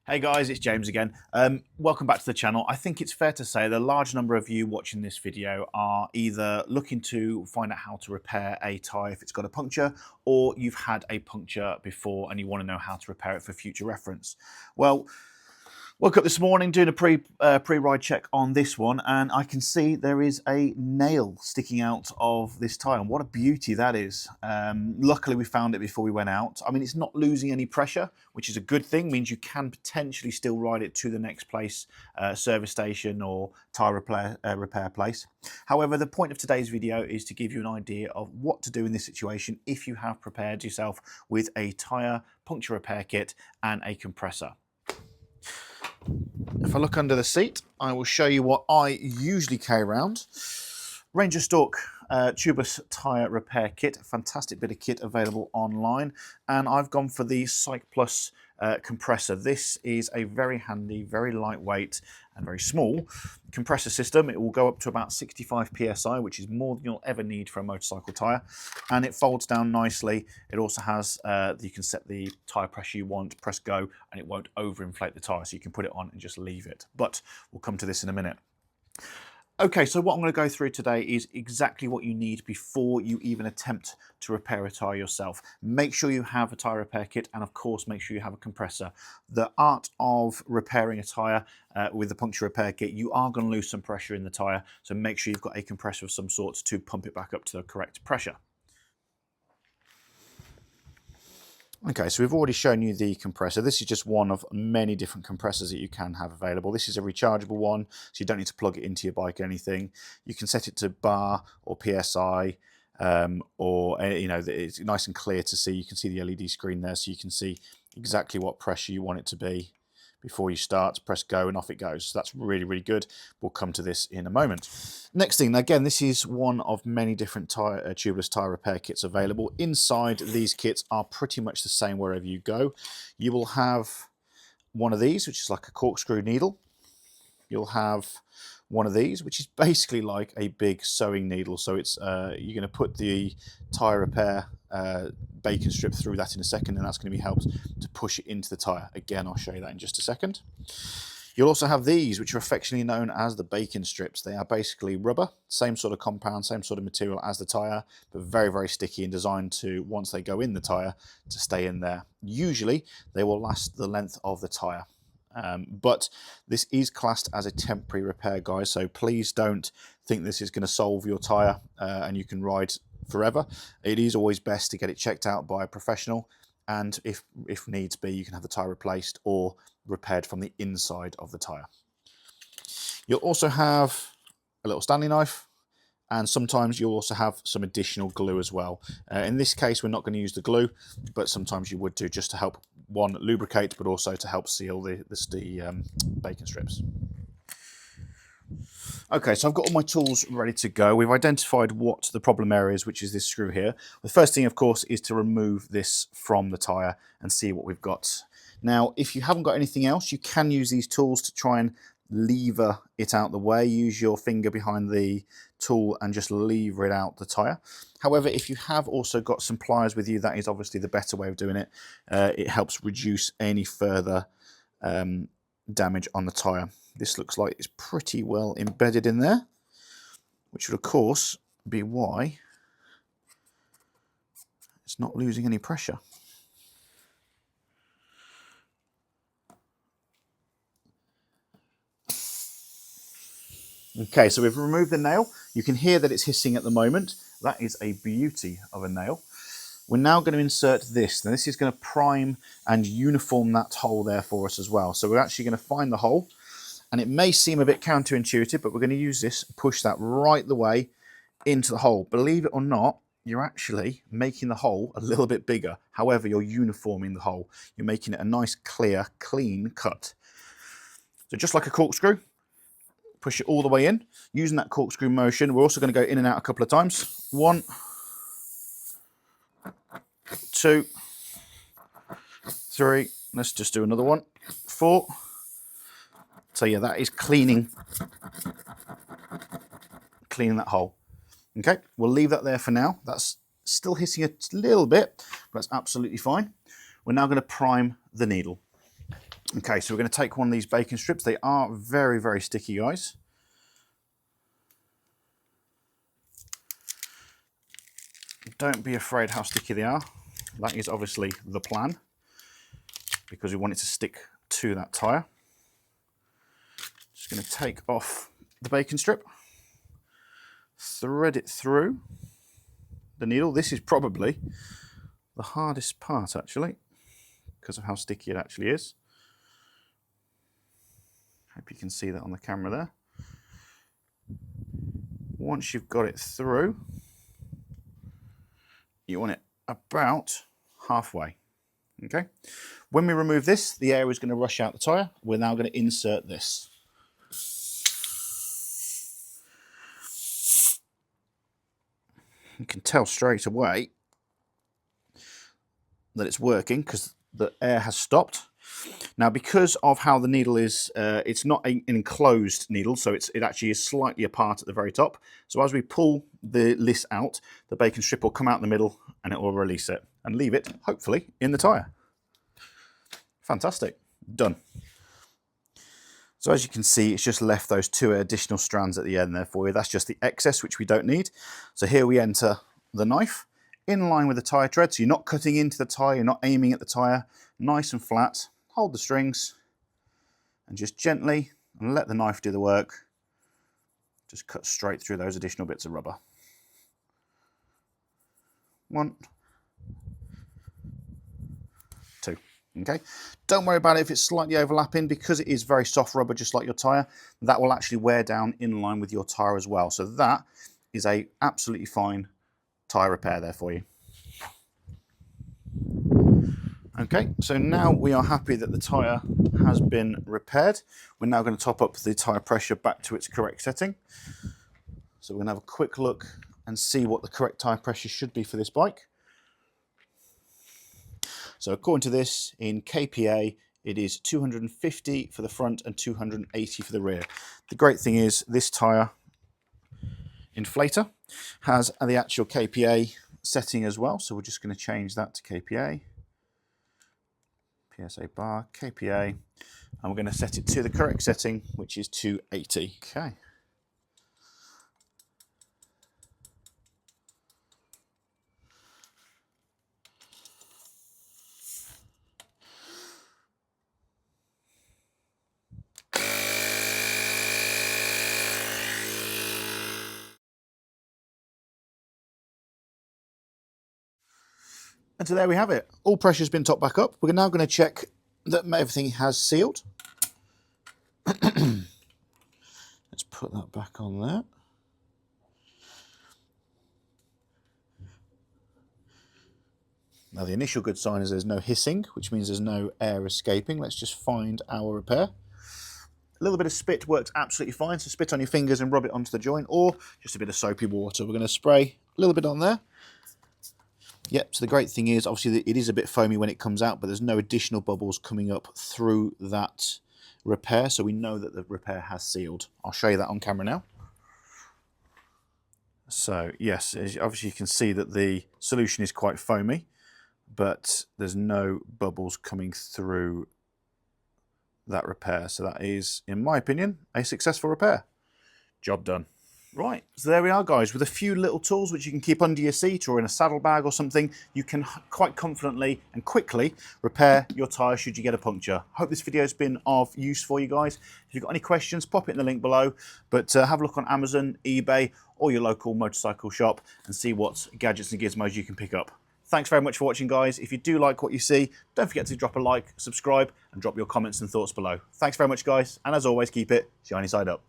Hey guys, it's James again. Welcome back to the channel. I think it's fair to say that a large number of you watching this video are either looking to find out how to repair a tyre if it's got a puncture, or you've had a puncture before and you want to know how to repair it for future reference. Well, woke up this morning doing a pre-ride check on this one, and I can see there is a nail sticking out of this tyre, and what a beauty that is. Luckily we found it before we went out. I mean, it's not losing any pressure, which is a good thing, means you can potentially still ride it to the next place, service station or tyre repair place. However, the point of today's video is to give you an idea of what to do in this situation if you have prepared yourself with a tyre puncture repair kit and a compressor. If I look under the seat, I will show you what I usually carry around. Ranger Stalk Tubeless tyre repair kit, a fantastic bit of kit available online, and I've gone for the Psych Plus compressor. This is a very handy, very lightweight and very small compressor system. It will go up to about 65 psi, which is more than you'll ever need for a motorcycle tyre, and it folds down nicely. It also has you can set the tyre pressure you want, press go, and it won't overinflate the tyre, so you can put it on and just leave it. But we'll come to this in a minute. Okay, so what I'm going to go through today is exactly what you need before you even attempt to repair a tyre yourself. Make sure you have a tyre repair kit, and of course make sure you have a compressor. The art of repairing a tyre with the puncture repair kit, you are going to lose some pressure in the tyre, so make sure you've got a compressor of some sort to pump it back up to the correct pressure. Okay, so we've already shown you the compressor. This is just one of many different compressors that you can have available. This is a rechargeable one, so you don't need to plug it into your bike or anything. You can set it to bar or PSI, or it's nice and clear to see. You can see the LED screen there, so you can see exactly what pressure you want it to be before you start. Press go and off it goes. So that's really, really good. We'll come to this in a moment. Next thing, again, this is one of many different tubeless tyre repair kits available. Inside, these kits are pretty much the same wherever you go. You will have one of these, which is like a corkscrew needle. You'll have one of these, which is basically like a big sewing needle. So it's you're going to put the tyre repair bacon strip through that in a second, and that's going to be helped to push it into the tyre. Again, I'll show you that in just a second. You'll also have these, which are affectionately known as the bacon strips. They are basically rubber, same sort of compound, same sort of material as the tyre, but very, very sticky and designed to, once they go in the tyre, to stay in there. Usually, they will last the length of the tyre. But this is classed as a temporary repair, guys, so please don't think this is going to solve your tyre and you can ride forever. It is always best to get it checked out by a professional, and if needs be, you can have the tyre replaced or repaired from the inside of the tyre. You'll also have a little Stanley knife, and sometimes you'll also have some additional glue as well. In this case, we're not going to use the glue, but sometimes you would do, just to help, one, lubricate, but also to help seal the bacon strips. Okay, so I've got all my tools ready to go. We've identified what the problem area is, which is this screw here. The first thing, of course, is to remove this from the tyre and see what we've got. Now, if you haven't got anything else, you can use these tools to try and lever it out the way. Use your finger behind the tool and just lever it out the tyre. However, if you have also got some pliers with you, that is obviously the better way of doing it. It helps reduce any further damage on the tyre. This looks like it's pretty well embedded in there, which would of course be why it's not losing any pressure. Okay, so we've removed the nail. You can hear that it's hissing at the moment. That is a beauty of a nail. We're now going to insert this. Now this is going to prime and uniform that hole there for us as well. So we're actually going to find the hole, and it may seem a bit counterintuitive, but we're going to use this, push that right the way into the hole. Believe it or not, you're actually making the hole a little bit bigger. However, you're uniforming the hole. You're making it a nice, clear, clean cut. So just like a corkscrew, push it all the way in. Using that corkscrew motion, we're also going to go in and out a couple of times. 1, 2, 3. Let's just do another one. 4. So yeah, that is cleaning that hole. Okay, we'll leave that there for now. That's still hissing a little bit, but that's absolutely fine. We're now going to prime the needle. Okay, so we're going to take one of these bacon strips. They are very, very sticky, guys. Don't be afraid how sticky they are. That is obviously the plan, because we want it to stick to that tyre. Just going to take off the bacon strip, thread it through the needle. This is probably the hardest part, actually, because of how sticky it actually is. Hope you can see that on the camera there. Once you've got it through, you want it about halfway. Okay. When we remove this, the air is going to rush out the tyre. We're now going to insert this. You can tell straight away that it's working because the air has stopped. Now, because of how the needle is, it's not an enclosed needle, so it actually is slightly apart at the very top. So as we pull the list out, the bacon strip will come out in the middle and it will release it and leave it, hopefully, in the tyre. Fantastic. Done. So as you can see, it's just left those 2 additional strands at the end there for you. That's just the excess, which we don't need. So here we enter the knife in line with the tyre tread. So you're not cutting into the tyre, you're not aiming at the tyre. Nice and flat. Hold the strings and just gently, and let the knife do the work. Just cut straight through those additional bits of rubber. 1, 2. Okay, don't worry about it if it's slightly overlapping, because it is very soft rubber, just like your tyre. That will actually wear down in line with your tyre as well. So that is a absolutely fine tyre repair there for you. Okay, so now we are happy that the tyre has been repaired. We're now going to top up the tyre pressure back to its correct setting. So we're going to have a quick look and see what the correct tyre pressure should be for this bike. So according to this, in kPa, it is 250 for the front and 280 for the rear. The great thing is this tyre inflator has the actual kPa setting as well. So we're just going to change that to kPa. PSA bar, kPa, and we're going to set it to the correct setting, which is 280. Okay. And so there we have it. All pressure's been topped back up. We're now going to check that everything has sealed. Let's put that back on there. Now the initial good sign is there's no hissing, which means there's no air escaping. Let's just find our repair. A little bit of spit works absolutely fine, so spit on your fingers and rub it onto the joint, or just a bit of soapy water. We're going to spray a little bit on there. Yep, so the great thing is, obviously, it is a bit foamy when it comes out, but there's no additional bubbles coming up through that repair, so we know that the repair has sealed. I'll show you that on camera now. So, yes, obviously you can see that the solution is quite foamy, but there's no bubbles coming through that repair. So that is, in my opinion, a successful repair. Job done. Right, so there we are, guys. With a few little tools which you can keep under your seat or in a saddlebag or something, you can quite confidently and quickly repair your tyre should you get a puncture. Hope this video has been of use for you guys. If you've got any questions, pop it in the link below. But have a look on Amazon, eBay, or your local motorcycle shop and see what gadgets and gizmos you can pick up. Thanks very much for watching, guys. If you do like what you see, don't forget to drop a like, subscribe, and drop your comments and thoughts below. Thanks very much, guys. And as always, keep it shiny side up.